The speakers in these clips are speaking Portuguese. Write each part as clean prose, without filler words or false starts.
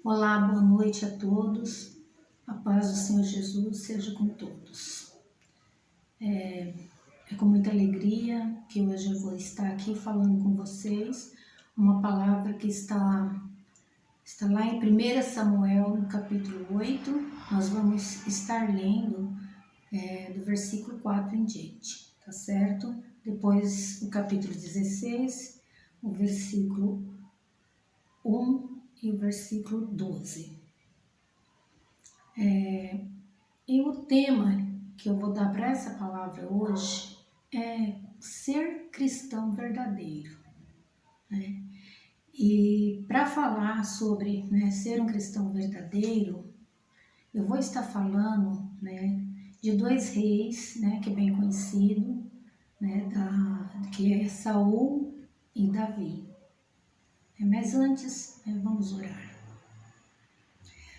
Olá, boa noite a todos. A paz do Senhor Jesus seja com todos. É com muita alegria que hoje eu vou estar aqui falando com vocês uma palavra que está lá em 1 Samuel, no capítulo 8. Nós vamos estar lendo do versículo 4 em diante, tá certo? Depois o capítulo 16, o versículo 1 e o versículo 12. E o tema que eu vou dar para essa palavra hoje é ser cristão verdadeiro, né? E para falar sobre ser um cristão verdadeiro, eu vou estar falando de dois reis, que é bem conhecido, que é Saul e Davi. Mas antes, vamos orar.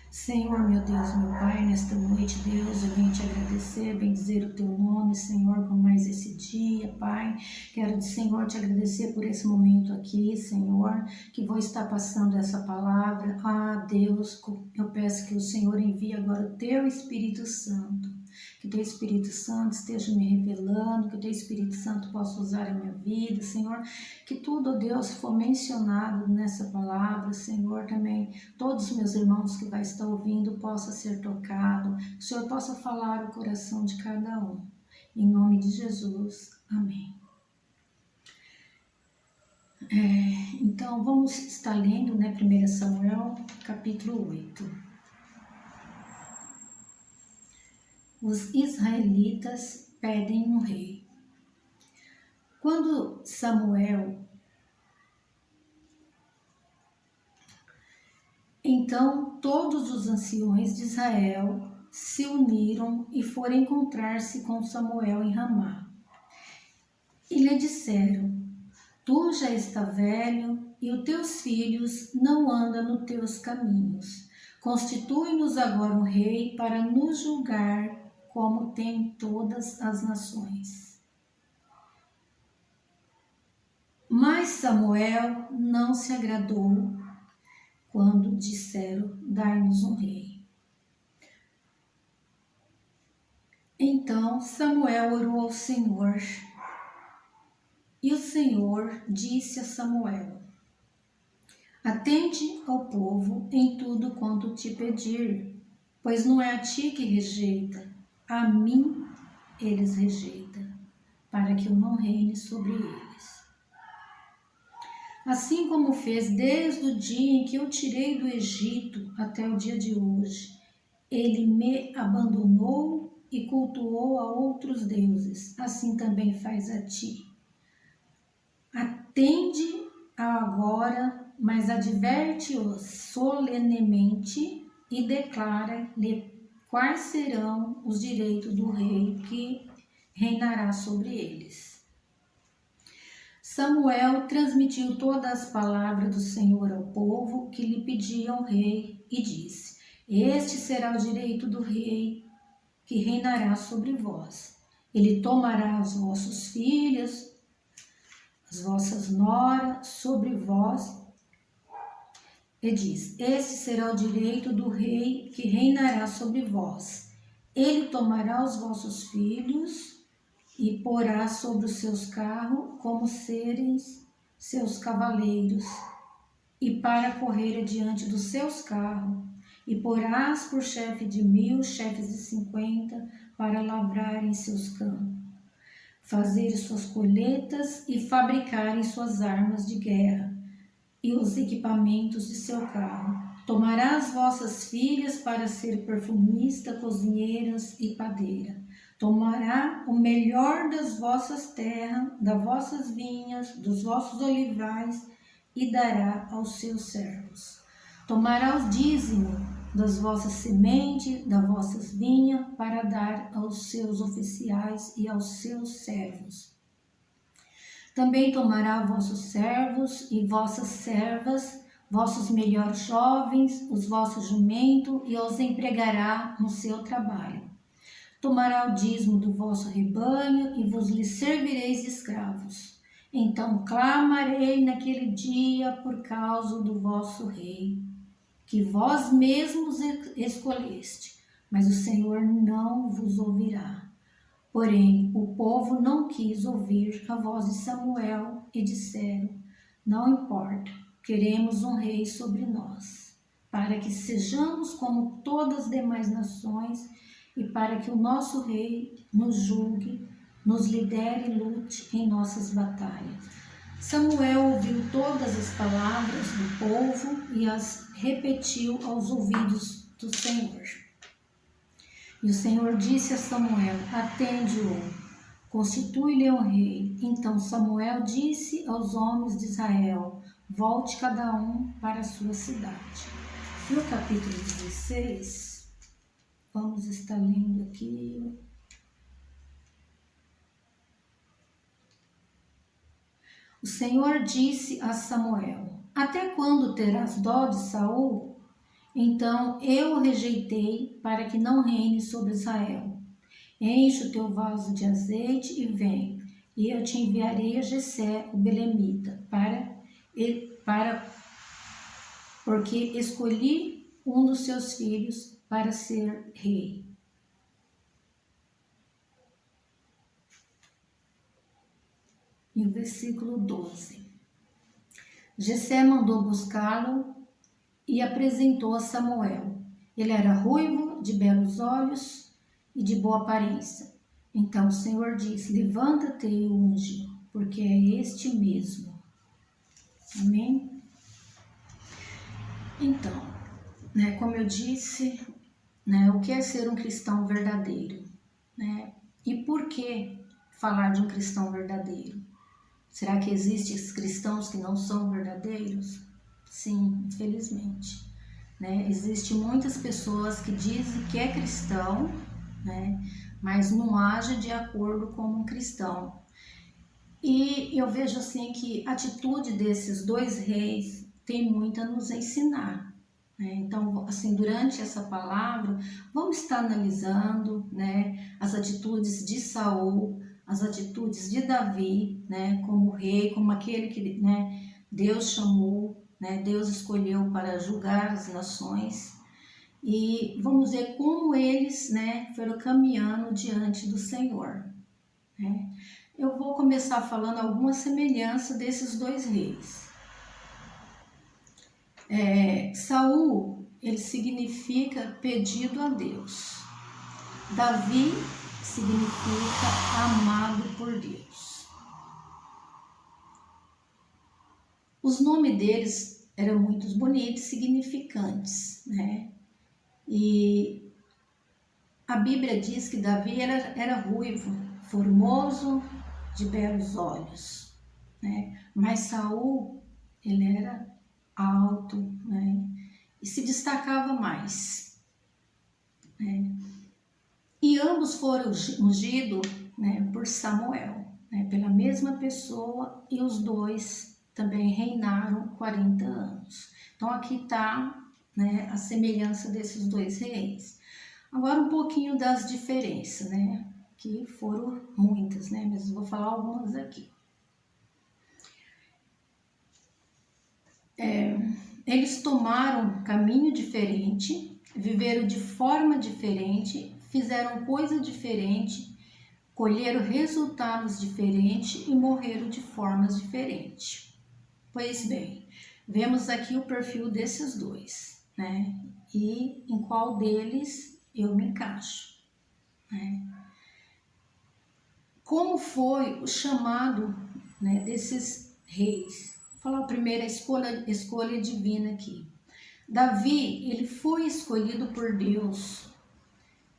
Senhor, meu Deus, meu Pai, nesta noite, Deus, eu venho te agradecer, bendizer o teu nome, Senhor, por mais esse dia, Pai. Quero, Senhor, te agradecer por esse momento aqui, Senhor, que vou estar passando essa palavra. Ah, Deus, eu peço que o Senhor envie agora o teu Espírito Santo. Que o teu Espírito Santo esteja me revelando, que o teu Espírito Santo possa usar a minha vida, Senhor. Que tudo, Deus, for mencionado nessa palavra, Senhor, também todos os meus irmãos que vai estar ouvindo possa ser tocado. Que o Senhor possa falar o coração de cada um. Em nome de Jesus. Amém. Então, vamos estar lendo, 1 Samuel, capítulo 8. Os israelitas pedem um rei. Quando Samuel, então todos os anciões de Israel se uniram e foram encontrar-se com Samuel em Ramá. E lhe disseram: Tu já está velho e os teus filhos não andam nos teus caminhos. Constitui-nos agora um rei para nos julgar como tem todas as nações. Mas Samuel não se agradou quando disseram: Dai-nos um rei. Então Samuel orou ao Senhor, e o Senhor disse a Samuel: Atende ao povo em tudo quanto te pedir, pois não é a ti que rejeita, a mim eles rejeitam, para que eu não reine sobre eles. Assim como fez desde o dia em que eu tirei do Egito até o dia de hoje, ele me abandonou e cultuou a outros deuses, assim também faz a ti. Atende agora, mas adverte-os solenemente e declara-lhe quais serão os direitos do rei que reinará sobre eles. Samuel transmitiu todas as palavras do Senhor ao povo que lhe pediam rei e disse: Este será o direito do rei que reinará sobre vós. Ele tomará os vossos filhos, as vossas noras sobre vós, e diz: Este será o direito do rei que reinará sobre vós. Ele tomará os vossos filhos e porá sobre os seus carros como serem seus cavaleiros, e para correr adiante dos seus carros, e porás por chefe de 1000, chefes de 50, para lavrarem seus campos, fazerem suas colheitas e fabricarem suas armas de guerra e os equipamentos de seu carro. Tomará as vossas filhas para ser perfumista, cozinheiras e padeira. Tomará o melhor das vossas terras, das vossas vinhas, dos vossos olivais e dará aos seus servos. Tomará o dízimo das vossas sementes, das vossas vinhas, para dar aos seus oficiais e aos seus servos. Também tomará vossos servos e vossas servas, vossos melhores jovens, os vossos jumentos, e os empregará no seu trabalho. Tomará o dízimo do vosso rebanho e vos lhe servireis de escravos. Então clamarei naquele dia por causa do vosso rei, que vós mesmos escolheste, mas o Senhor não vos ouvirá. Porém, o povo não quis ouvir a voz de Samuel e disseram: não importa, queremos um rei sobre nós, para que sejamos como todas as demais nações e para que o nosso rei nos julgue, nos lidere e lute em nossas batalhas. Samuel ouviu todas as palavras do povo e as repetiu aos ouvidos do Senhor. E o Senhor disse a Samuel: atende-o, constitui-lhe um rei. Então Samuel disse aos homens de Israel: volte cada um para a sua cidade. No capítulo 16, vamos estar lendo aqui. O Senhor disse a Samuel: até quando terás dó de Saul? Então eu o rejeitei para que não reine sobre Israel. Enche o teu vaso de azeite e vem, e eu te enviarei a Jessé, o belemita, porque escolhi um dos seus filhos para ser rei. E o versículo 12. Jessé mandou buscá-lo e apresentou a Samuel. Ele era ruivo, de belos olhos e de boa aparência. Então o Senhor disse: levanta-te e unge, porque é este mesmo. Amém? Então, como eu disse, o que é ser um cristão verdadeiro? E por que falar de um cristão verdadeiro? Será que existem cristãos que não são verdadeiros? Sim, infelizmente. Existem muitas pessoas que dizem que é cristão, mas não age de acordo com um cristão. E eu vejo assim que a atitude desses dois reis tem muito a nos ensinar. Então, assim, durante essa palavra, vamos estar analisando as atitudes de Saul, as atitudes de Davi, como rei, como aquele que Deus chamou, Deus escolheu para julgar as nações. E vamos ver como eles foram caminhando diante do Senhor. Eu vou começar falando alguma semelhança desses dois reis. Saul, ele significa pedido a Deus. Davi significa amado por Deus. Os nomes deles eram muito bonitos, significantes, E a Bíblia diz que Davi era ruivo, formoso, de belos olhos, Mas Saul, ele era alto, E se destacava mais, E ambos foram ungidos, por Samuel, pela mesma pessoa, e os dois também reinaram 40 anos. Então aqui está a semelhança desses dois reis. Agora um pouquinho das diferenças, que foram muitas, mas vou falar algumas aqui. Eles tomaram um caminho diferente, viveram de forma diferente, fizeram coisa diferente, colheram resultados diferentes e morreram de formas diferentes. Pois bem, vemos aqui o perfil desses dois, E em qual deles eu me encaixo, Como foi o chamado desses reis? Vou falar primeiro a escolha divina aqui. Davi, ele foi escolhido por Deus.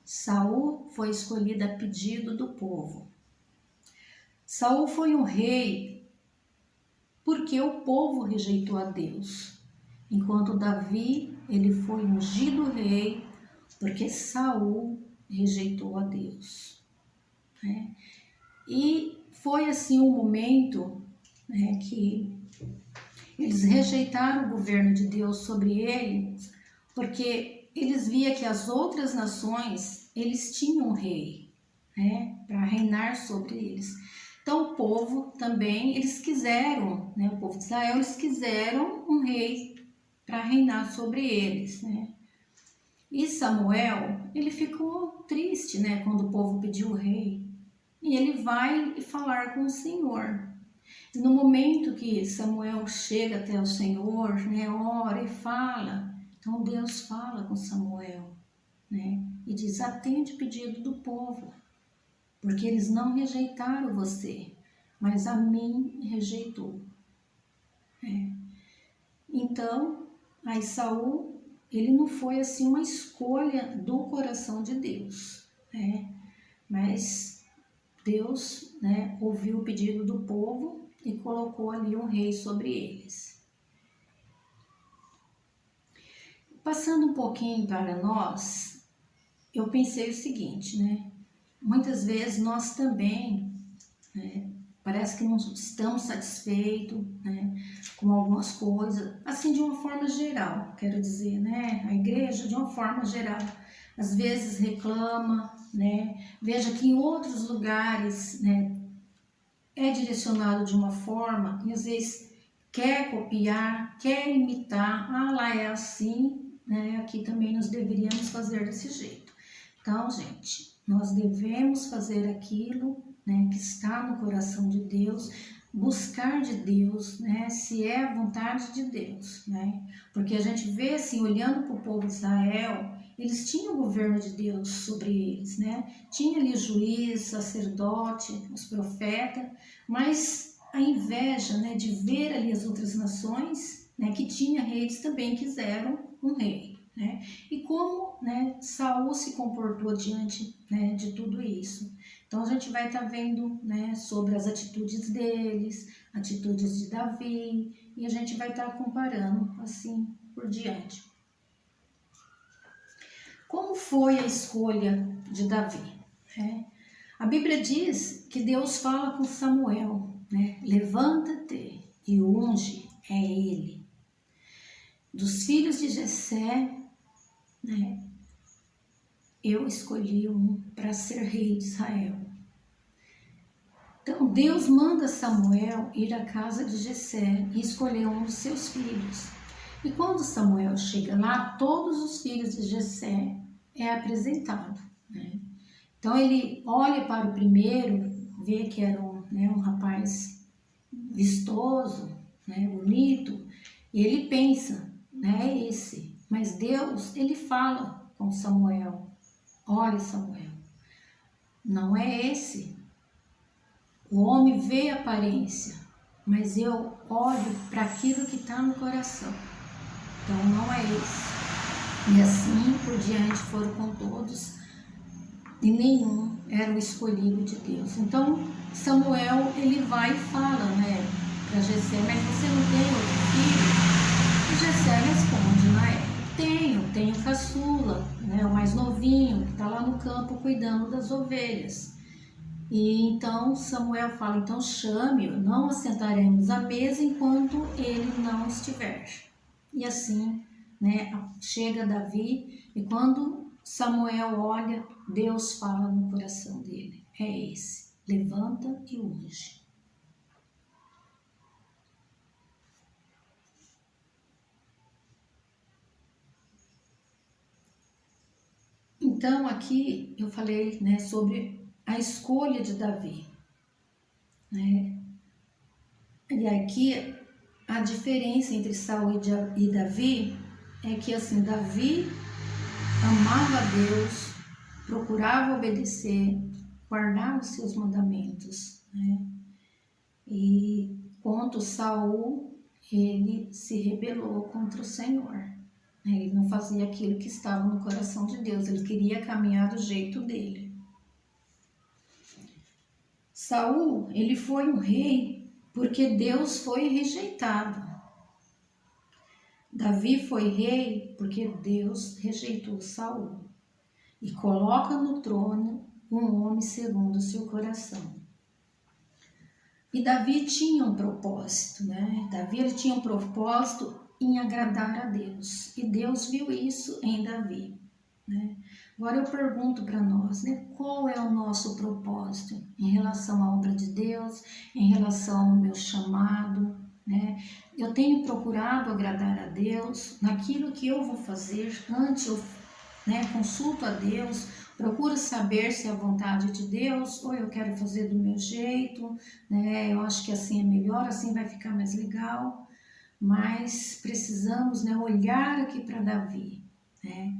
Saul foi escolhido a pedido do povo. Saul foi um rei porque o povo rejeitou a Deus, enquanto Davi, ele foi ungido rei porque Saul rejeitou a Deus. E foi assim um momento que eles rejeitaram o governo de Deus sobre ele, porque eles viam que as outras nações, eles tinham um rei, para reinar sobre eles. Então o povo também, eles quiseram, o povo de Israel, eles quiseram um rei para reinar sobre eles, né? E Samuel, ele ficou triste, né, quando o povo pediu o rei. E ele vai falar com o Senhor. E no momento que Samuel chega até o Senhor, né, ora e fala, então Deus fala com Samuel, né, e diz: atende o pedido do povo, porque eles não rejeitaram você, mas a mim rejeitou. Então, aí Saul, ele não foi assim uma escolha do coração de Deus, né? Mas Deus, né, ouviu o pedido do povo e colocou ali um rei sobre eles. Passando um pouquinho para nós, eu pensei o seguinte, né? Muitas vezes nós também, né, parece que não estamos satisfeitos, né, com algumas coisas, assim de uma forma geral, quero dizer, né, a igreja de uma forma geral, às vezes reclama, né, veja que em outros lugares, né, é direcionado de uma forma e às vezes quer copiar, quer imitar, lá é assim, né, aqui também nós deveríamos fazer desse jeito. Então, gente, nós devemos fazer aquilo, né, que está no coração de Deus, buscar de Deus, né, se é a vontade de Deus, né, porque a gente vê assim, olhando para o povo de Israel, eles tinham o governo de Deus sobre eles, né, tinha ali juiz, sacerdote, os profetas, mas a inveja, né, de ver ali as outras nações, né, que tinha reis, também quiseram um rei, né? E como, né, Saul se comportou diante, né, de tudo isso. Então a gente vai estar vendo, né, sobre as atitudes deles, atitudes de Davi, e a gente vai estar comparando assim por diante. Como foi a escolha de Davi, né? A Bíblia diz que Deus fala com Samuel, né? Levanta-te e unge, é ele. Dos filhos de Jessé, né, eu escolhi um para ser rei de Israel. Então Deus manda Samuel ir à casa de Jessé e escolher um dos seus filhos. E quando Samuel chega lá, todos os filhos de Jessé é apresentado, né? Então ele olha para o primeiro, vê que era um rapaz vistoso, né, bonito, e ele pensa, né, é esse. Mas Deus, ele fala com Samuel: olha, Samuel, não é esse. O homem vê a aparência, mas eu olho para aquilo que está no coração. Então não é esse. E assim por diante foram com todos, e nenhum era o escolhido de Deus. Então Samuel, ele vai e fala, né, para Jessé: mas você não tem outro filho? E Jessé responde, né: tenho caçula, né, o mais novinho, que está lá no campo cuidando das ovelhas. E então Samuel fala: então chame-o, não assentaremos à mesa enquanto ele não estiver. E assim, né, chega Davi, e quando Samuel olha, Deus fala no coração dele: é esse, levanta e unge. Então aqui eu falei, né, sobre a escolha de Davi, né? E aqui a diferença entre Saul e Davi é que assim, Davi amava a Deus, procurava obedecer, guardava os seus mandamentos, né? E quanto Saul, ele se rebelou contra o Senhor, né? Ele não fazia aquilo que estava no coração de Deus, ele queria caminhar do jeito dele. Saul, ele foi um rei porque Deus foi rejeitado. Davi foi rei porque Deus rejeitou Saul e coloca no trono um homem segundo o seu coração. E Davi tinha um propósito, né? Davi, ele tinha um propósito em agradar a Deus, e Deus viu isso em Davi, né? Agora eu pergunto para nós, né? Qual é o nosso propósito em relação à obra de Deus, em relação ao meu chamado, né? Eu tenho procurado agradar a Deus naquilo que eu vou fazer. Antes eu, né, consulto a Deus, procuro saber se é a vontade de Deus ou eu quero fazer do meu jeito, né? Eu acho que assim é melhor, assim vai ficar mais legal. Mas precisamos, né, olhar aqui para Davi, né?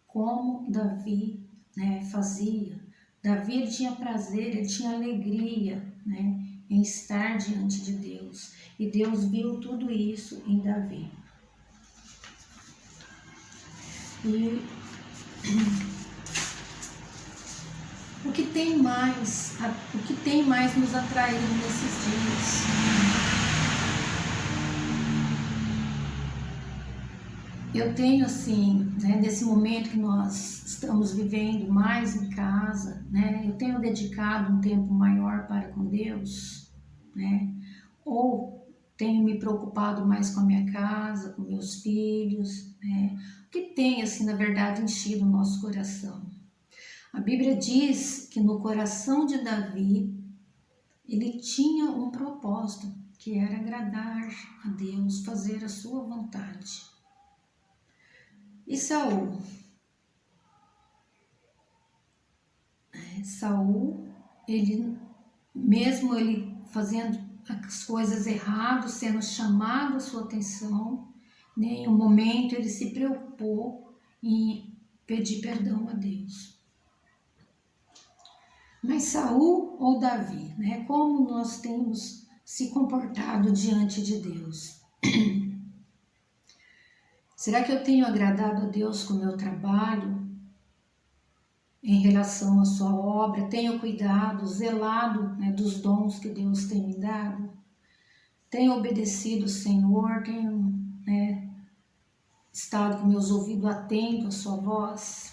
Como Davi, né, fazia. Davi, ele tinha prazer, ele tinha alegria, né, em estar diante de Deus. E Deus viu tudo isso em Davi. E o que tem mais nos atraído nesses dias? Eu tenho assim, né, nesse momento que nós estamos vivendo mais em casa, né, eu tenho dedicado um tempo maior para com Deus, né, ou tenho me preocupado mais com a minha casa, com meus filhos, né, o que tem assim, na verdade, enchido o nosso coração. A Bíblia diz que no coração de Davi, ele tinha um propósito, que era agradar a Deus, fazer a sua vontade. E Saul? Saul, mesmo ele fazendo as coisas erradas, sendo chamado a sua atenção, em um momento ele se preocupou em pedir perdão a Deus. Mas Saul ou Davi, né? Como nós temos se comportado diante de Deus? Será que eu tenho agradado a Deus com o meu trabalho, em relação à sua obra? Tenho cuidado, zelado, né, dos dons que Deus tem me dado? Tenho obedecido o Senhor? Tenho, né, estado com meus ouvidos atentos à sua voz?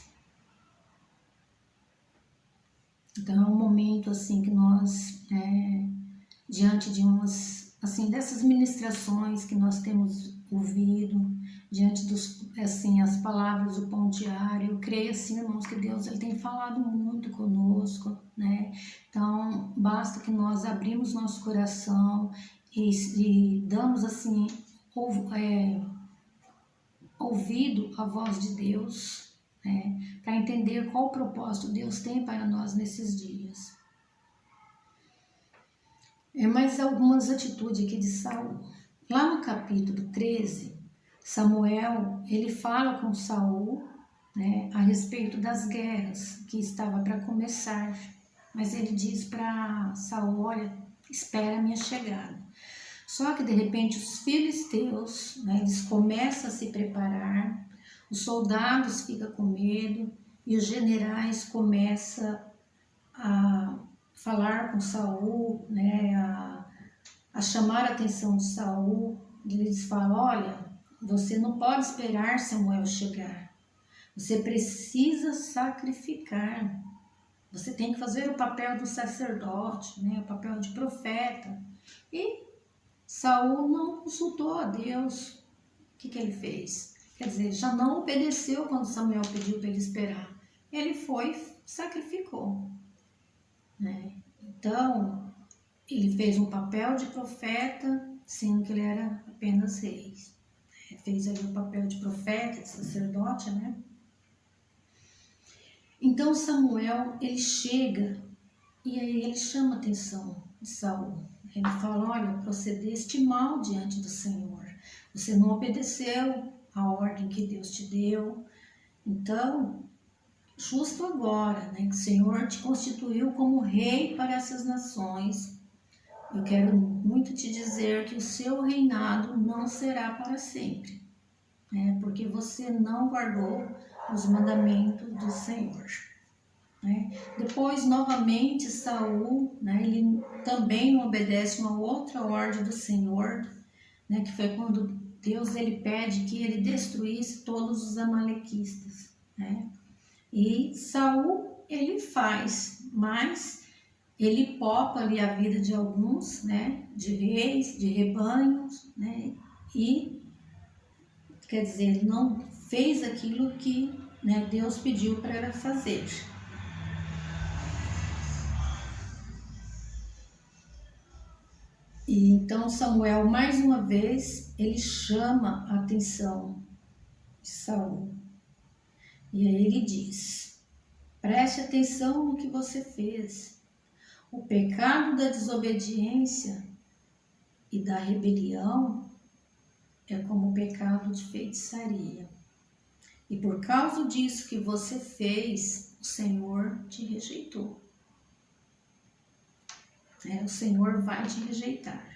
Então é um momento assim que nós, diante de umas, assim, dessas ministrações que nós temos ouvido, diante dos, assim, as palavras do pão diário, eu creio assim, irmãos, que Deus, ele tem falado muito conosco, né? Então basta que nós abrimos nosso coração e damos assim ouvido à voz de Deus, né? Para entender qual propósito Deus tem para nós nesses dias. Mais algumas atitudes aqui de Saul. Lá no capítulo 13, Samuel, ele fala com Saul, né, a respeito das guerras que estava para começar. Mas ele diz para Saul, olha, espera a minha chegada. Só que de repente os filisteus, né, eles começam a se preparar, os soldados ficam com medo e os generais começam a falar com Saul, né, a chamar a atenção de Saul. Eles falam, olha, você não pode esperar Samuel chegar, você precisa sacrificar, você tem que fazer o papel do sacerdote, né, o papel de profeta. E Saul não consultou a Deus. O que ele fez? Quer dizer, já não obedeceu quando Samuel pediu para ele esperar. Ele foi e sacrificou, né? Então, ele fez um papel de profeta, sendo que ele era apenas rei. Fez ali o papel de profeta, de sacerdote, né? Então Samuel, ele chega e aí ele chama a atenção de Saul. Ele fala, olha, procedeste mal diante do Senhor. Você não obedeceu a ordem que Deus te deu. Então, justo agora, né, que o Senhor te constituiu como rei para essas nações, eu quero muito te dizer que o seu reinado não será para sempre, né, porque você não guardou os mandamentos do Senhor. Né? Depois, novamente, Saul, né, ele também não obedece uma outra ordem do Senhor, né, que foi quando Deus ele pede que ele destruísse todos os amalequistas, né? E Saul, ele faz, mas ele poupa ali a vida de alguns, né, de reis, de rebanhos, né, e, quer dizer, ele não fez aquilo que, né, Deus pediu para ela fazer. E Então Samuel, mais uma vez, ele chama a atenção de Saul. E aí ele diz: preste atenção no que você fez. O pecado da desobediência e da rebelião é como o pecado de feitiçaria. E por causa disso que você fez, o Senhor te rejeitou. O Senhor vai te rejeitar.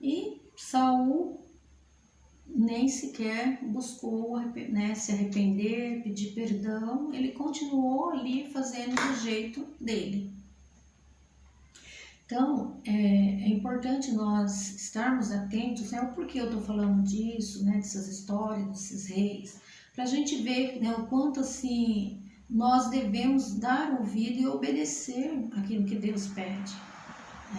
E Saul nem sequer buscou, né, se arrepender, pedir perdão. Ele continuou ali fazendo do jeito dele. Então, é importante nós estarmos atentos, né? O porquê eu estou falando disso, né? Dessas histórias, desses reis, para a gente ver, né, o quanto assim nós devemos dar ouvido e obedecer aquilo que Deus pede,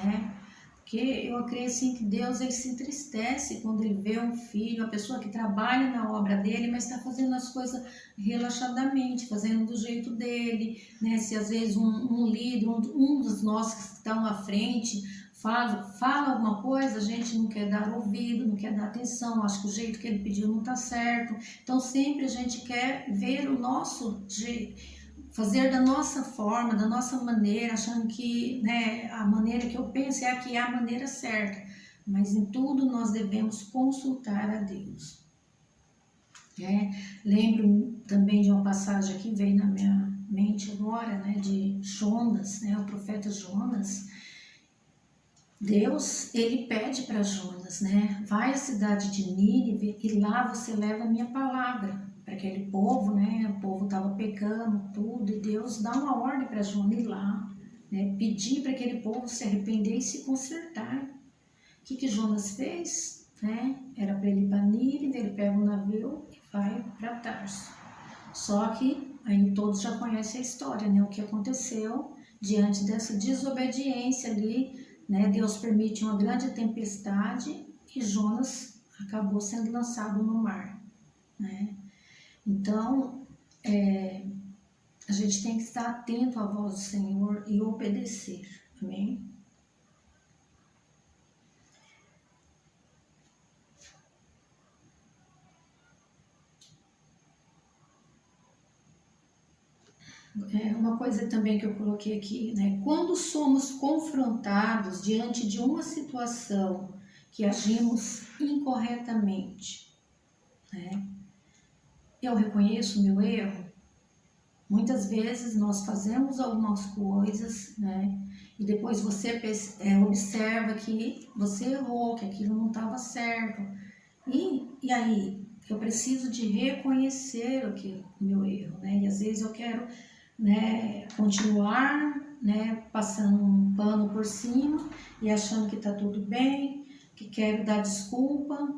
né? Porque eu acredito assim que Deus ele se entristece quando ele vê um filho, uma pessoa que trabalha na obra dele, mas está fazendo as coisas relaxadamente, fazendo do jeito dele, né? Se às vezes um líder, um dos nossos que estão à frente fala alguma coisa, a gente não quer dar ouvido, não quer dar atenção, acho que o jeito que ele pediu não está certo. Então sempre a gente quer ver o nosso jeito, fazer da nossa forma, da nossa maneira, achando que, né, a maneira que eu penso é a que é a maneira certa. Mas em tudo nós devemos consultar a Deus. Lembro também de uma passagem que veio na minha mente agora, né, de Jonas, né, o profeta Jonas. Deus, ele pede para Jonas, né, vai à cidade de Nínive e lá você leva a minha palavra para aquele povo, né, o povo estava pecando tudo, e Deus dá uma ordem para Jonas ir lá, né, pedir para aquele povo se arrepender e se consertar. O que Jonas fez? Né? Era para ele ir para Nínive, ele pega um navio e vai para Tarso. Só que aí todos já conhecem a história, né, o que aconteceu diante dessa desobediência ali, né, Deus permite uma grande tempestade e Jonas acabou sendo lançado no mar, né? Então, a gente tem que estar atento à voz do Senhor e obedecer, amém? Uma coisa também que eu coloquei aqui, né? Quando somos confrontados diante de uma situação que agimos incorretamente, né? Eu reconheço o meu erro. Muitas vezes nós fazemos algumas coisas, né? E depois você observa que você errou, que aquilo não estava certo. E aí, eu preciso de reconhecer o meu erro, né? E às vezes eu quero, né, continuar, né, passando um pano por cima e achando que está tudo bem, que quero dar desculpa,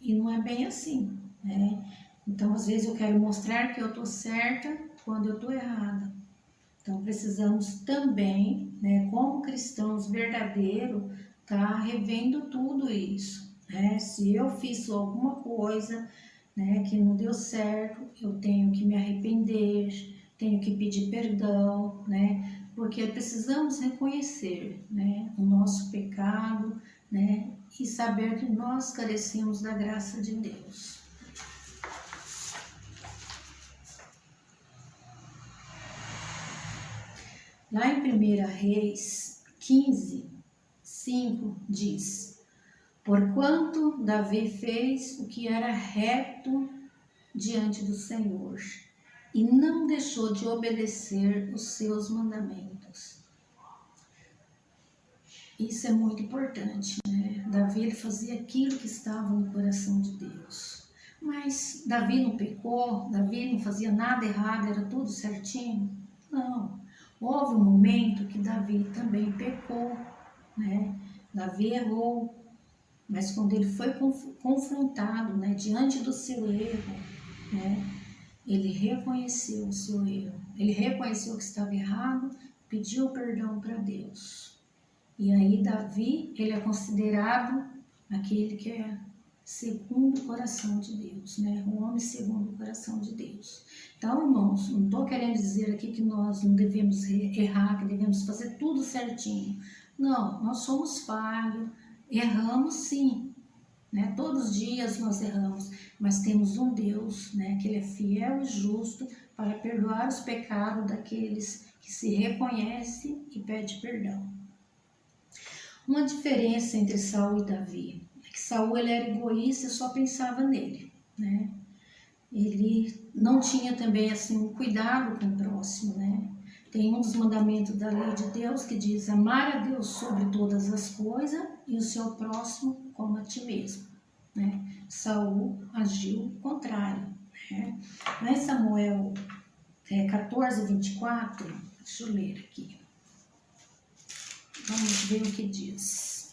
e não é bem assim, né? Então, às vezes eu quero mostrar que eu estou certa quando eu estou errada. Então, precisamos também, né, como cristãos verdadeiros, estar revendo tudo isso, né? Se eu fiz alguma coisa, né, que não deu certo, eu tenho que me arrepender, tenho que pedir perdão, né? Porque precisamos reconhecer, né, o nosso pecado, né, e saber que nós carecemos da graça de Deus. Lá em 1 Reis 15, 5 diz: porquanto Davi fez o que era reto diante do Senhor e não deixou de obedecer os seus mandamentos. Isso é muito importante, né? Davi ele fazia aquilo que estava no coração de Deus. Mas Davi não pecou, Davi não fazia nada errado, era tudo certinho? Não. Houve um momento que Davi também pecou, né? Davi errou, mas quando ele foi confrontado, né, diante do seu erro, né, ele reconheceu o seu erro, ele reconheceu que estava errado, pediu perdão para Deus. E aí Davi, ele é considerado aquele que é segundo o coração de Deus, né? O homem segundo o coração de Deus. Então, irmãos, não estou querendo dizer aqui que nós não devemos errar, que devemos fazer tudo certinho. Não, nós somos falhos, erramos sim, né? Todos os dias nós erramos, mas temos um Deus, né? Que Ele é fiel e justo para perdoar os pecados daqueles que se reconhecem e pedem perdão. Uma diferença entre Saul e Davi é que Saul ele era egoísta e só pensava nele, né? Ele não tinha também assim um cuidado com o próximo, né? Tem um dos mandamentos da lei de Deus que diz amar a Deus sobre todas as coisas e o seu próximo como a ti mesmo, né? Saul agiu contrário, né? Lá em Samuel 14, 24, deixa eu ler aqui. Vamos ver o que diz.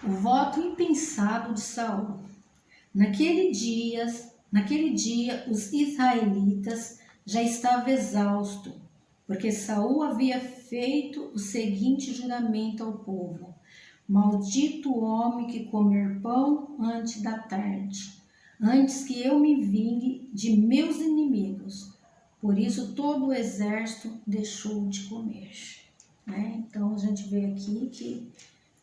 O voto impensado de Saul. Naquele dia, os israelitas já estavam exaustos, porque Saul havia feito o seguinte juramento ao povo: maldito o homem que comer pão antes da tarde, antes que eu me vingue de meus inimigos. Por isso todo o exército deixou de comer. Né? Então a gente vê aqui que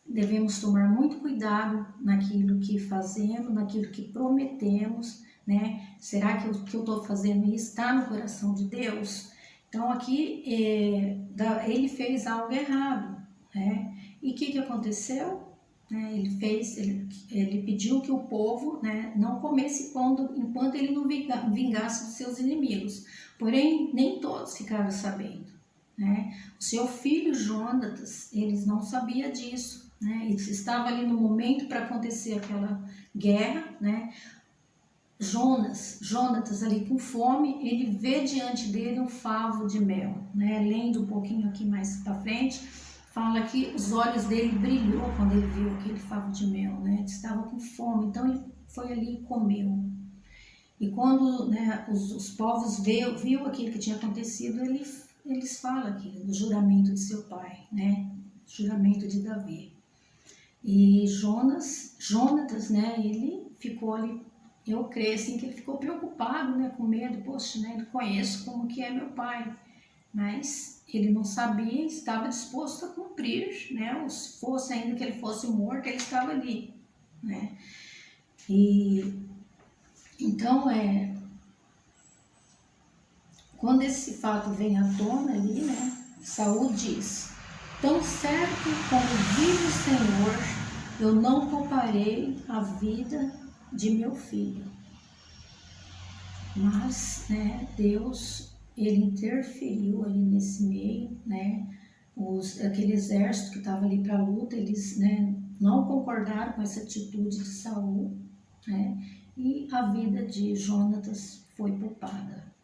devemos tomar muito cuidado naquilo que fazemos, naquilo que prometemos, né? Será que o que eu estou fazendo está no coração de Deus? Então aqui ele fez algo errado, né? E o que aconteceu? Ele pediu que o povo, né, não comesse pão enquanto ele não vingasse dos seus inimigos. Porém, nem todos ficaram sabendo, né? O seu filho Jonatas, eles não sabia disso. Né? Ele estava ali no momento para acontecer aquela guerra, né? Jonatas ali com fome, ele vê diante dele um favo de mel, né? Lendo um pouquinho aqui mais para frente, fala que os olhos dele brilhou quando ele viu aquele favo de mel, né? Ele estava com fome, então ele foi ali e comeu. E quando, né, os povos viu aquilo que tinha acontecido, eles falam aqui do juramento de seu pai, né? Juramento de Davi. E Jonatas, né, ele ficou ali, eu creio assim, que ele ficou preocupado, né, com medo, poxa, né, ele conhece como que é meu pai, mas ele não sabia, estava disposto a cumprir, né, se fosse ainda que ele fosse morto, ele estava ali, né. E então, quando esse fato vem à tona ali, né, Saul diz: tão certo como vive o Senhor, eu não pouparei a vida de meu filho. Mas, né, Deus, ele interferiu ali nesse meio, né? Aquele exército que estava ali para a luta, eles, né, não concordaram com essa atitude de Saul, né? E a vida de Jonatas foi poupada.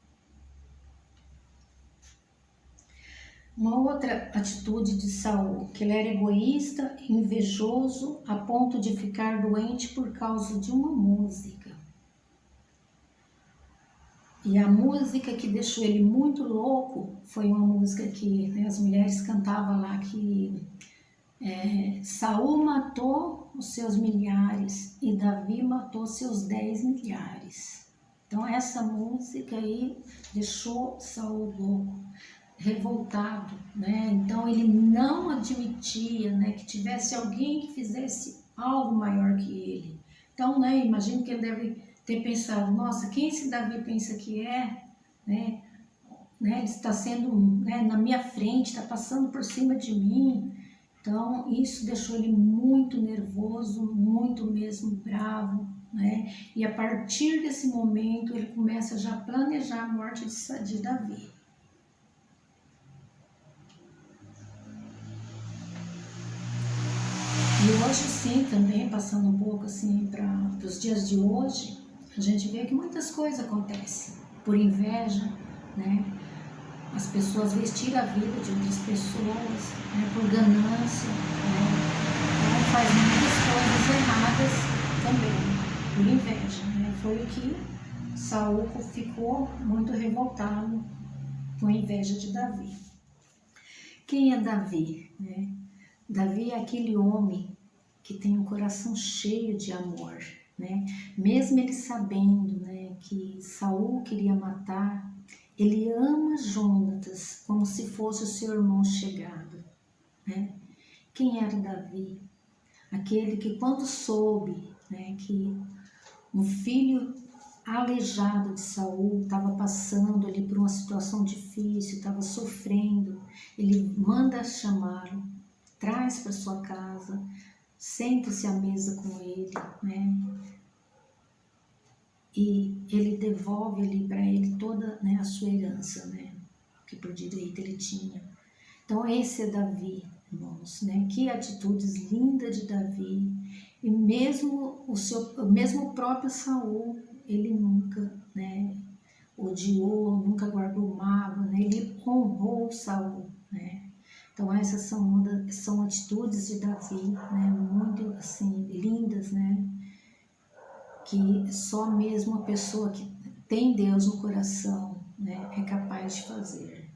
Uma outra atitude de Saul, que ele era egoísta, invejoso, a ponto de ficar doente por causa de uma música. E a música que deixou ele muito louco foi uma música que, né, as mulheres cantavam lá, que Saul matou os seus milhares e Davi matou seus 10 milhares. Então essa música aí deixou Saul louco, revoltado, né? Então ele não admitia, né, que tivesse alguém que fizesse algo maior que ele. Então, né, imagino que ele deve ter pensado: nossa, quem esse Davi pensa que é, né? Ele está sendo, né, na minha frente, está passando por cima de mim. Então isso deixou ele muito nervoso, muito mesmo bravo, né? E a partir desse momento ele começa já a planejar a morte de Davi. E hoje sim, também, passando um pouco assim para os dias de hoje, a gente vê que muitas coisas acontecem por inveja, né? As pessoas às vezes tiram a vida de outras pessoas, né? Por ganância, né? Então faz muitas coisas erradas também, por inveja, né? Foi o que Saul ficou muito revoltado com a inveja de Davi. Quem é Davi, né? Davi é aquele homem que tem um coração cheio de amor, né? Mesmo ele sabendo, né, que Saul queria matar ele ama Jonatas como se fosse o seu irmão chegado, né? Quem era Davi? Aquele que quando soube, né, que um filho aleijado de Saul estava passando ali por uma situação difícil, estava sofrendo, ele manda chamá-lo, traz para sua casa, senta-se à mesa com ele, né? E ele devolve ali para ele toda, né, a sua herança, né, que por direito ele tinha. Então esse é Davi, irmãos, né? Que atitudes lindas de Davi. E mesmo mesmo o próprio Saul, ele nunca, né, odiou, nunca guardou mágoa, né? Ele honrou Saul, né? Então essas são atitudes de Davi, né? Muito assim lindas, né? Que só mesmo a pessoa que tem Deus no coração, né, é capaz de fazer.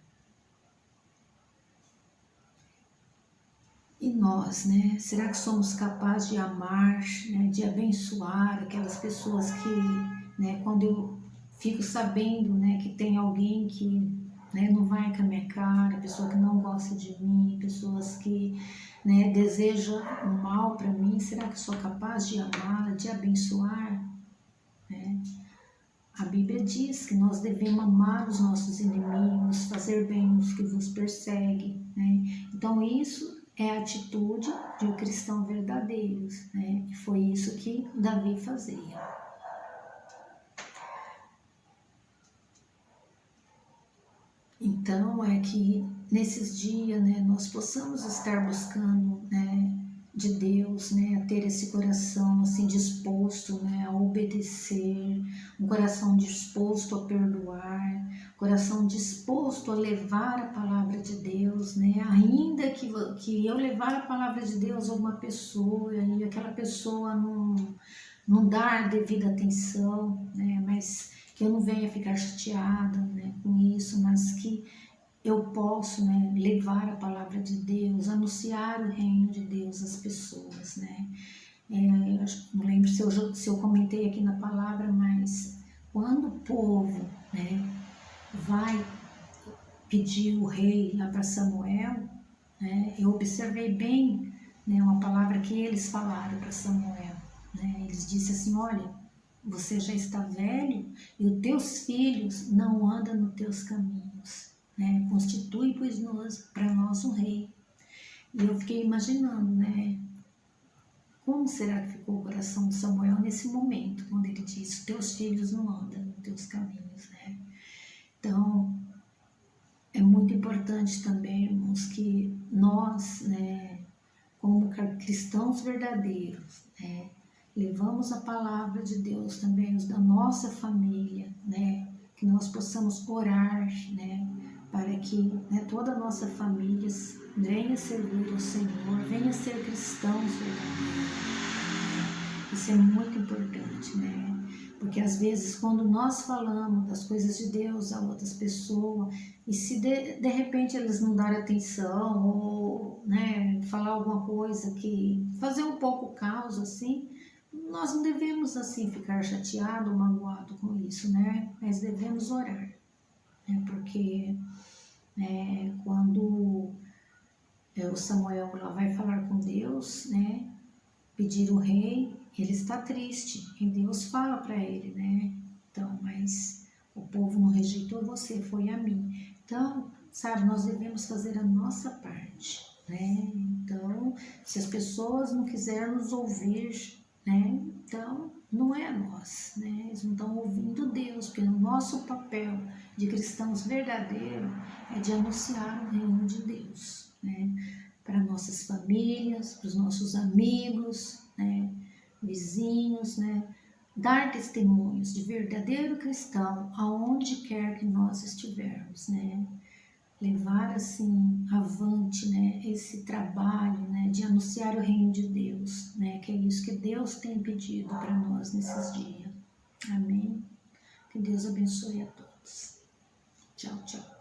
E nós, né? Será que somos capazes de amar, né, de abençoar aquelas pessoas que, né, quando eu fico sabendo, né, que tem alguém que, né, não vai com a minha cara, pessoa que não gosta de mim, pessoas que, né, desejam o mal para mim, será que eu sou capaz de amar, de abençoar, né? A Bíblia diz que nós devemos amar os nossos inimigos, fazer bem os que vos perseguem, né? Então isso é a atitude de um cristão verdadeiro, né? E foi isso que Davi fazia. Então é que nesses dias, né, nós possamos estar buscando, né, de Deus, né, a ter esse coração assim disposto, né, a obedecer, um coração disposto a perdoar, coração disposto a levar a palavra de Deus, né, ainda que eu levar a palavra de Deus a uma pessoa e aquela pessoa não dar devida atenção, né, mas que eu não venha ficar chateada, né, com isso, mas que eu posso, né, levar a palavra de Deus, anunciar o reino de Deus às pessoas, né. Eu não lembro se eu comentei aqui na palavra, mas quando o povo, né, vai pedir o rei lá para Samuel, né, eu observei bem, né, uma palavra que eles falaram para Samuel, né. Eles disseram assim: olha, você já está velho e os teus filhos não andam nos teus caminhos, né? Constitui, pois, para nós um rei. E eu fiquei imaginando, né? Como será que ficou o coração de Samuel nesse momento, quando ele disse: teus filhos não andam nos teus caminhos, né? Então, é muito importante também, irmãos, que nós, né, como cristãos verdadeiros, né, levamos a palavra de Deus também da nossa família, né, que nós possamos orar, né, para que, né, toda a nossa família venha servir ao Senhor, venha ser cristãos verdadeiros. Isso é muito importante, né? Porque às vezes quando nós falamos das coisas de Deus a outras pessoas, e se de repente eles não darem atenção, ou, né, falar alguma coisa que fazer um pouco caos assim, nós não devemos assim ficar chateado ou magoado com isso, né? Mas devemos orar, né? Porque quando o Samuel lá vai falar com Deus, né, pedir o rei, ele está triste, e Deus fala para ele, né? Então, mas o povo não rejeitou você, foi a mim. Então, sabe, nós devemos fazer a nossa parte, né? Então, se as pessoas não quiserem nos ouvir, né? Então, não é a nós, né? Eles não estão ouvindo Deus, porque o nosso papel de cristãos verdadeiros é de anunciar o reino de Deus, né? Para nossas famílias, para os nossos amigos, né, vizinhos, né, dar testemunhos de verdadeiro cristão aonde quer que nós estivermos, né, levar assim avante, né, esse trabalho, né, de anunciar o reino de Deus, né, que é isso que Deus tem pedido para nós nesses dias. Amém? Que Deus abençoe a todos. Tchau, tchau.